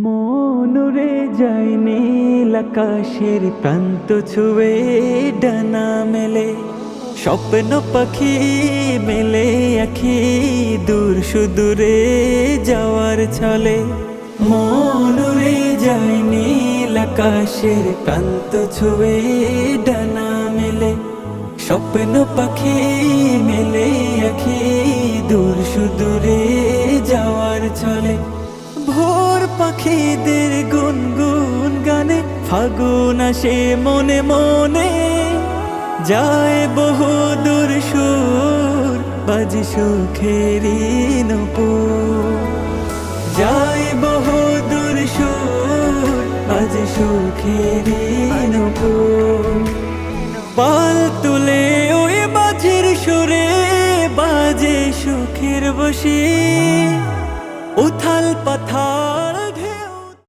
মন উড়ে যায় নীল আকাশের প্রান্ত ছুঁয়ে ডানা মেলে, স্বপ্ন পাখি মেলে আখি দূর সুদূরে যাওয়ার ছলে। মন উড়ে যায় নীল আকাশের প্রান্ত ছুঁয়ে ডানা মেলে, স্বপ্ন পাখি মেলে আখি দূর সুদূরে যাওয়ার ছলে। ভোর পাখিদের গুনগুন গানে ফাগুন আসে মনে মনে, যায় বহু দূর সুর বাজে সুখেরি নূপুর, যায় বহু দূর সুর বাজে সুখেরি নূপুর। পাল তুলে ওই বাজির সুরে বাজে সুখের বসি, উথাল পাথাল